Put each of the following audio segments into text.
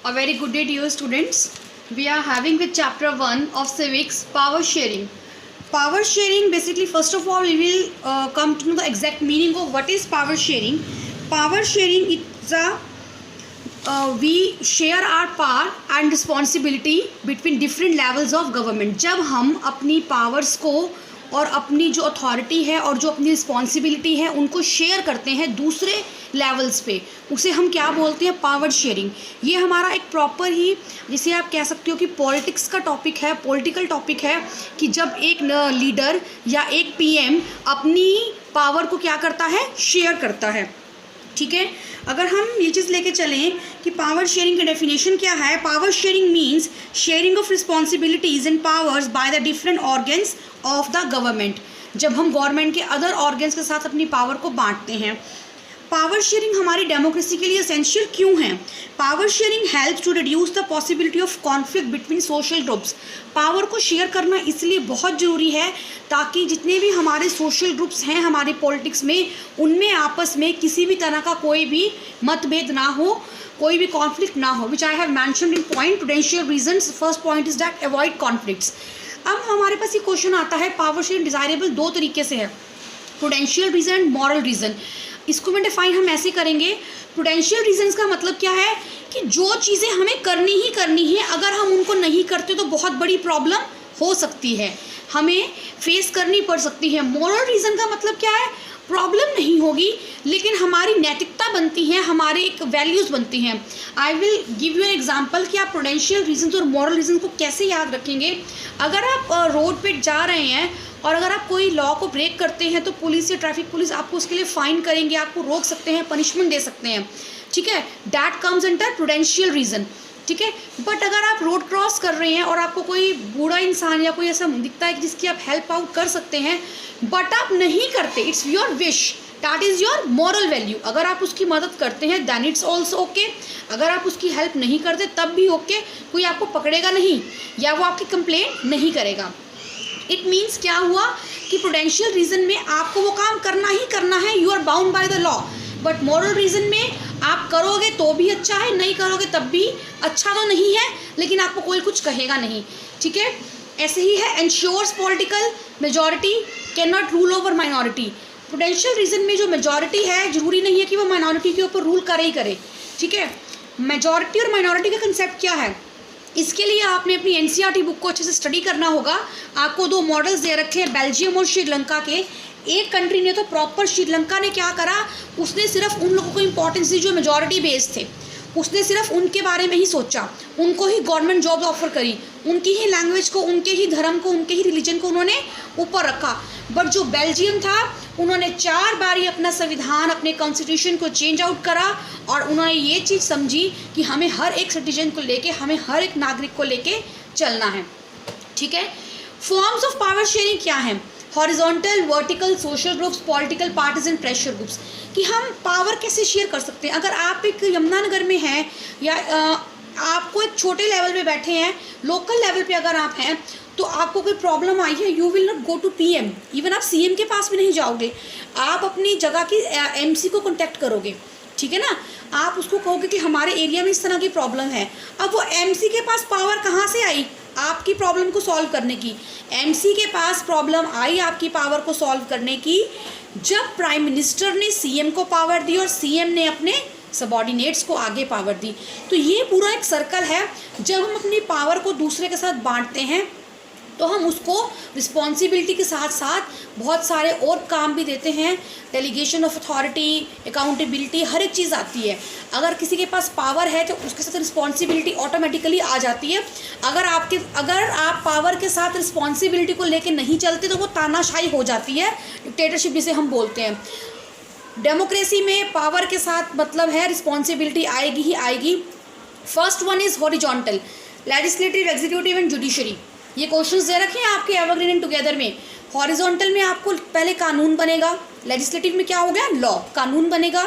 A very good day, dear students. We are having with chapter 1 of civics, power sharing. Power sharing, basically, first of all, we will come to know the exact meaning of what is power sharing. Power sharing is we share our power and responsibility between different levels of government. जब हम अपनी powers को और अपनी जो authority है और जो अपनी रिस्पॉन्सिबिलिटी है उनको शेयर करते हैं दूसरे लेवल्स पे, उसे हम क्या बोलते हैं? Power sharing. ये हमारा एक प्रॉपर ही, जिसे आप कह सकते हो कि पॉलिटिक्स का टॉपिक है, पॉलिटिकल टॉपिक है, कि जब एक लीडर या एक पीएम अपनी पावर को क्या करता है? शेयर करता है. ठीक है, अगर हम ये चीज़ लेके चलें कि पावर शेयरिंग की डेफिनेशन क्या है. Power sharing means sharing of responsibilities and powers by the different organs of the government. जब हम गवर्नमेंट के अदर ऑर्गन्स के साथ अपनी पावर को बांटते हैं. पावर शेयरिंग हमारी डेमोक्रेसी के लिए एसेंशियल क्यों है? Power sharing helps to reduce the possibility of conflict between social groups. Power को शेयर करना इसलिए बहुत ज़रूरी है ताकि जितने भी हमारे सोशल ग्रुप्स हैं हमारे पॉलिटिक्स में, उनमें आपस में किसी भी तरह का कोई भी मतभेद ना हो, कोई भी कॉन्फ्लिक्ट ना हो. Which I have mentioned in point prudential reasons. First point is that avoid conflicts. अब हमारे पास ये क्वेश्चन आता है, पावर शेयरिंग डिज़ायरेबल दो तरीके से है, prudential reason and moral reason. इसको मैं डिफाइन हम ऐसे करेंगे. प्रूडेंशियल रीजंस का मतलब क्या है कि जो चीज़ें हमें करनी ही करनी है, अगर हम उनको नहीं करते तो बहुत बड़ी प्रॉब्लम हो सकती है, हमें फेस करनी पड़ सकती है. मॉरल रीज़न का मतलब क्या है? प्रॉब्लम नहीं होगी लेकिन हमारी नैतिकता बनती है, हमारे एक वैल्यूज़ बनती हैं. I will give you an example कि आप प्रूडेंशियल रीजंस और मॉरल रीजन को कैसे याद रखेंगे. अगर आप रोड पे जा रहे हैं और अगर आप कोई लॉ को ब्रेक करते हैं तो पुलिस या ट्रैफिक पुलिस आपको उसके लिए फ़ाइन करेंगे, आपको रोक सकते हैं, पनिशमेंट दे सकते हैं. ठीक है, that comes under prudential reason. ठीक है, बट अगर आप रोड क्रॉस कर रहे हैं और आपको कोई बूढ़ा इंसान या कोई ऐसा दिखता है कि जिसकी आप हेल्प आउट कर सकते हैं बट आप नहीं करते, it's your wish, that is your moral value. अगर आप उसकी मदद करते हैं दैन इट्स ऑल्सो ओके. अगर आप उसकी हेल्प नहीं करते तब भी ओके. कोई आपको पकड़ेगा नहीं या वो आपकी कंप्लेंट नहीं करेगा. इट मीन्स क्या हुआ कि प्रूडेंशियल रीज़न में आपको वो काम करना ही करना है, you are bound by the law. But moral reason में आप करोगे तो भी अच्छा है, नहीं करोगे तब भी अच्छा तो नहीं है, लेकिन आपको कोई कुछ कहेगा नहीं. ठीक है, ऐसे ही है ensures political majority can not rule over minority. Prudential reason में जो मेजॉरिटी है ज़रूरी नहीं है कि वो माइनॉरिटी के ऊपर रूल करे ही करे. ठीक है, मेजॉरिटी और माइनॉरिटी का कंसेप्ट क्या है, इसके लिए आपने अपनी एनसीईआरटी बुक को अच्छे से स्टडी करना होगा. आपको दो मॉडल्स दे रखे हैं, बेल्जियम और श्रीलंका के. एक कंट्री ने तो प्रॉपर, श्रीलंका ने क्या करा, उसने सिर्फ उन लोगों को इम्पोर्टेंस दी जो मेजॉरिटी बेस्ड थे. उसने सिर्फ उनके बारे में ही सोचा, उनको ही गवर्नमेंट जॉब ऑफर करी, उनकी ही लैंग्वेज को, उनके ही धर्म को, उनके ही रिलीजन को उन्होंने ऊपर रखा. बट जो बेल्जियम था उन्होंने 4 बार ही अपना संविधान, अपने कॉन्स्टिट्यूशन को चेंज आउट करा और उन्होंने ये चीज़ समझी कि हमें हर एक सिटीजन को लेके, हमें हर एक नागरिक को लेके चलना है. ठीक है, फॉर्म्स ऑफ पावर शेयरिंग क्या है? Horizontal, vertical, social groups, political parties and pressure groups. कि हम पावर कैसे शेयर कर सकते हैं. अगर आप एक यमुनानगर में हैं या आपको एक छोटे लेवल पे बैठे हैं, लोकल लेवल पे अगर आप हैं तो आपको कोई प्रॉब्लम आई है, you will not go to PM, even आप सीएम के पास भी नहीं जाओगे, आप अपनी जगह की एमसी को कॉन्टैक्ट करोगे. ठीक है ना, आप उसको कहोगे कि हमारे एरिया में इस तरह की प्रॉब्लम है. अब वो एमसी के पास पावर कहाँ से आई आपकी प्रॉब्लम को सॉल्व करने की? एमसी के पास प्रॉब्लम आई आपकी पावर को सॉल्व करने की जब प्राइम मिनिस्टर ने सीएम को पावर दी और सीएम ने अपने सबॉर्डिनेट्स को आगे पावर दी. तो ये पूरा एक सर्कल है. जब हम अपनी पावर को दूसरे के साथ बांटते हैं तो हम उसको रिस्पॉन्सिबिलिटी के साथ साथ बहुत सारे और काम भी देते हैं. डेलीगेशन ऑफ अथॉरिटी, अकाउंटेबिलिटी, हर एक चीज़ आती है. अगर किसी के पास पावर है तो उसके साथ रिस्पॉन्सिबिलिटी ऑटोमेटिकली आ जाती है. अगर आप पावर के साथ रिस्पॉन्सिबिलिटी को लेके नहीं चलते तो वो तानाशाही हो जाती है, डिक्टेटरशिप जिसे हम बोलते हैं. डेमोक्रेसी में पावर के साथ मतलब है रिस्पॉन्सिबिलिटी आएगी ही आएगी. First one is horizontal, legislative, executive and judiciary. ये क्वेश्चंस दे रखे हैं आपके एवरग्रीन एंड टुगेदर में. हॉरिजॉन्टल में आपको पहले कानून बनेगा, लेजिस्लेटिव में क्या हो गया, लॉ, कानून बनेगा,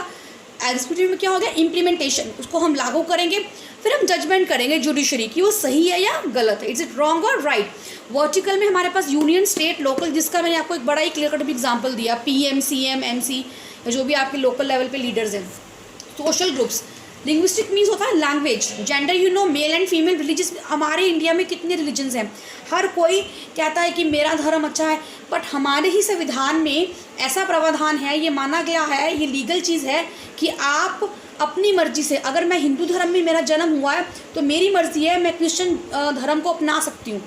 एग्जीक्यूटिव में क्या हो गया, इम्प्लीमेंटेशन, उसको हम लागू करेंगे, फिर हम जजमेंट करेंगे जुडिशरी कि वो सही है या गलत है, इज इट रॉन्ग और राइट. वर्टिकल में हमारे पास यूनियन, स्टेट, लोकल, जिसका मैंने आपको एक बड़ा ही क्लियर कट भी एग्जाम्पल दिया, पीएम, सीएम, एमसी, जो भी आपके लोकल लेवल पे लीडर्स हैं. सोशल ग्रुप्स, लिंग्विस्टिक मीन्स होता है language, gender you know, male and female, religious. हमारे इंडिया में कितने रिलीजन्स हैं, हर कोई कहता है कि मेरा धर्म अच्छा है, बट हमारे ही संविधान में ऐसा प्रावधान है, ये माना गया है, ये लीगल चीज़ है कि आप अपनी मर्जी से, अगर मैं हिंदू धर्म में मेरा जन्म हुआ है तो मेरी मर्जी है मैं क्रिश्चियन धर्म को अपना सकती हूँ,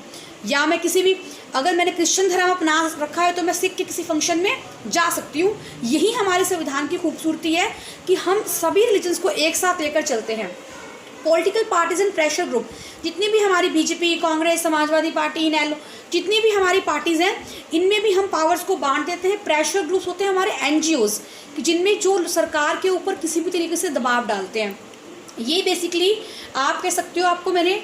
या मैं किसी भी, अगर मैंने क्रिश्चियन धर्म अपना रखा है तो मैं सिख के किसी फंक्शन में जा सकती हूँ। यही हमारे संविधान की खूबसूरती है कि हम सभी रिलीजन्स को एक साथ लेकर चलते हैं। Political parties and pressure group, जितनी भी हमारी बीजेपी, कांग्रेस, समाजवादी पार्टी, इनेलो, जितनी भी हमारी पार्टीज़ हैं, इनमें भी हम पावर्स को बांट देते हैं। प्रेशर ग्रुप्स होते हैं हमारे एनजीओज़, जिनमें जो सरकार के ऊपर किसी भी तरीके से दबाव डालते हैं। ये बेसिकली आप कह सकते हो, आपको मैंने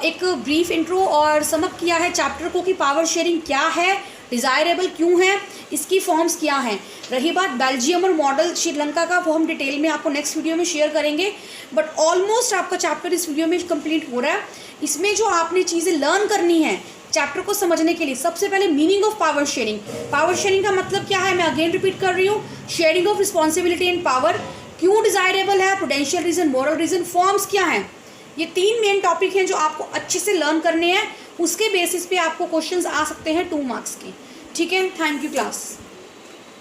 एक ब्रीफ इंट्रो और समअप किया है चैप्टर को कि पावर शेयरिंग क्या है, डिज़ायरेबल क्यों है, इसकी फॉर्म्स क्या हैं। रही बात बेल्जियम और मॉडल श्रीलंका का, वो हम डिटेल में आपको नेक्स्ट वीडियो में शेयर करेंगे। बट ऑलमोस्ट आपका चैप्टर इस वीडियो में कंप्लीट हो रहा है। इसमें जो आपने चीज़ें लर्न करनी है चैप्टर को समझने के लिए, सबसे पहले meaning of power sharing. Power sharing का मतलब क्या है, मैं अगेन रिपीट कर रही हूँ, sharing of responsibility and power, क्यों डिज़ायरेबल है, prudential reason, moral reason, forms क्या हैं। ये 3 मेन टॉपिक हैं जो आपको अच्छे से लर्न करने हैं। उसके बेसिस पे आपको क्वेश्चंस आ सकते हैं 2 मार्क्स के। ठीक है, थैंक यू क्लास।